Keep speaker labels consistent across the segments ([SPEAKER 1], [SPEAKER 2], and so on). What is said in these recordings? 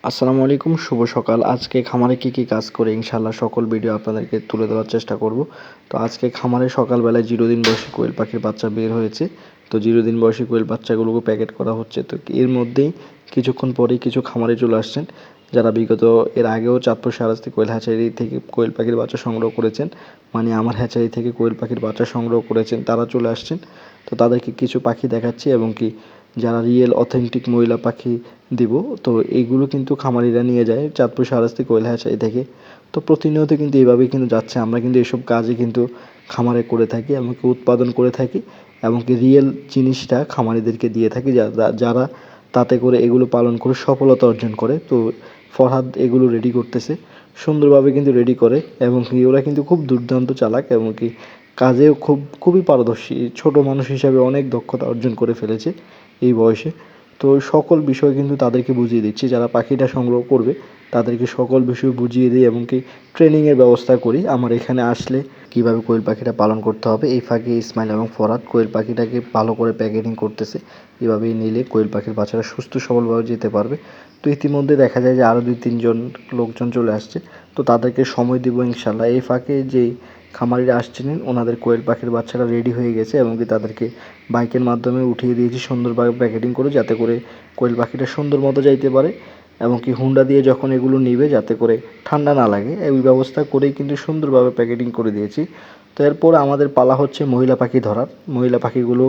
[SPEAKER 1] আসসালামু আলাইকুম, শুভ সকাল। আজকে খামারে কি কাজ করে ইনশাআল্লাহ সকল ভিডিও আপনাদেরকে তুলে ধরার চেষ্টা করব। তো আজকে খামারে সকালবেলায় 0 দিন বয়সী কোয়েল পাখির বাচ্চা বের হয়েছে। তো 0 দিন বয়সী কোয়েল বাচ্চাগুলোকে প্যাকেট করা হচ্ছে। তো এর মধ্যেই কিছুক্ষণ পরেই কিছু খামারে চলে আসছেন যারা বিগত এর আগেও চাঁদপুর শাহরাস্তি কোয়েল হ্যাচারি থেকে কোয়েল পাখির বাচ্চা সংগ্রহ করেছেন, মানে আমার হ্যাচারি থেকে কোয়েল পাখির বাচ্চা সংগ্রহ করেছেন, তারা চলে আসছেন। তো তাদেরকে কিছু পাখি দেখাচ্ছি এবং কি যারা রিয়েল অথেন্টিক ময়লা পাখি দিব, তো এইগুলো কিন্তু খামারিরা নিয়ে যায় চাঁদপুর শাহরাস্তি কোয়েল হ্যাচারি থেকে। তো প্রতিনিয়ত কিন্তু এইভাবেই কিন্তু যাচ্ছে। আমরা কিন্তু এসব কাজই কিন্তু খামারে করে থাকি, এমনকি উৎপাদন করে থাকি, এমনকি রিয়েল জিনিসটা খামারিদেরকে দিয়ে থাকি যারা তাতে করে এগুলো পালন করে সফলতা অর্জন করে। তো ফরহাদ এগুলো রেডি করতেছে, সুন্দরভাবে কিন্তু রেডি করে এবং কি ওরা কিন্তু খুব দুর্দান্ত চালাক এবং কি কাজেও খুবই পারদর্শী। ছোট মানুষ হিসাবে অনেক দক্ষতা অর্জন করে ফেলেছে এই বয়সে। তো সকল বিষয় কিন্তু তাদেরকে বুঝিয়ে দিচ্ছি, যারা পাখিটা সংগ্রহ করবে তাদেরকে সকল বিষয় বুঝিয়ে দিই এবং কি ট্রেনিংয়ের ব্যবস্থা করি। আমার এখানে আসলে কীভাবে কোয়েল পাখিটা পালন করতে হবে, এই ফাঁকে ইসমাইল এবং ফরহাদ কোয়েল পাখিটাকে ভালো করে প্যাকেটিং করতেছে। এভাবেই নিলে কোয়েল পাখির বাচ্চারা সুস্থ সবলভাবে যেতে পারবে। তো ইতিমধ্যে দেখা যায় যে আরও 2-3 জন লোকজন চলে আসছে। তো তাদেরকে সময় দিব ইনশাল্লাহ। এই ফাঁকে যেই খামারিরা আসছিলেন ওনাদের কোয়েল পাখির বাচ্চারা রেডি হয়ে গেছে এবং কি তাদেরকে বাইকের মাধ্যমে উঠিয়ে দিয়েছি সুন্দরভাবে প্যাকেটিং করে, যাতে করে কোয়েল পাখিটা সুন্দর মতো যাইতে পারে এবং কি হুন্ডা দিয়ে যখন এগুলো নিবে যাতে করে ঠান্ডা না লাগে, এই ব্যবস্থা করেই কিন্তু সুন্দরভাবে প্যাকেটিং করে দিয়েছি। তো এরপর আমাদের পালা হচ্ছে মহিলা পাখি ধরার। মহিলা পাখিগুলো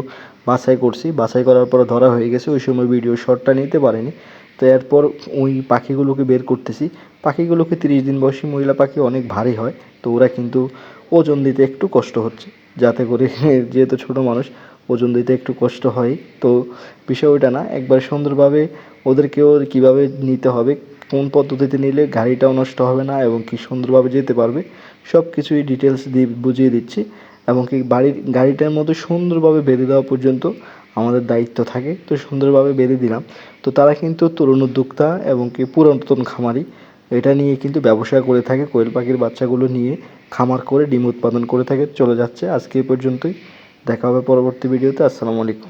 [SPEAKER 1] বাছাই করছি, বাছাই করার পর ধরা হয়ে গেছে। ওই সময় ভিডিও শটটা নিতে পারিনি। তো এরপর ওই পাখিগুলোকে বের করতেছি। পাখিগুলোকে 30 দিন বয়সী মহিলা পাখি অনেক ভারী হয়, তো ওরা কিন্তু ওজন দিতে একটু কষ্ট হচ্ছে, যাতে করে যেহেতু ছোটো মানুষ ওজন দিতে একটু কষ্ট হয়। তো বিষয় ওইটা না, একবার সুন্দরভাবে ওদেরকেও কীভাবে নিতে হবে, কোন পদ্ধতিতে নিলে গাড়িটাও নষ্ট হবে না এবং কি সুন্দরভাবে যেতে পারবে, সব কিছুই ডিটেলস দিয়ে বুঝিয়ে দিচ্ছি। এবং কি গাড়িটার মধ্যে সুন্দরভাবে বেঁধে দেওয়া পর্যন্ত আমাদের দায়িত্ব থাকে। তো সুন্দরভাবে বেঁধে দিলাম। তো তারা কিন্তু তরুণ উদ্যোক্তা এবং কি পুরাতন খামারি, এটা নিয়ে কিন্তু ব্যবসা করে থাকে। কোয়েল পাখির বাচ্চাগুলো নিয়ে খামার করে ডিম উৎপাদন করে থাকে, চলে যাচ্ছে। আজকে এই পর্যন্তই, দেখা হবে পরবর্তী ভিডিওতে। আসসালামু আলাইকুম।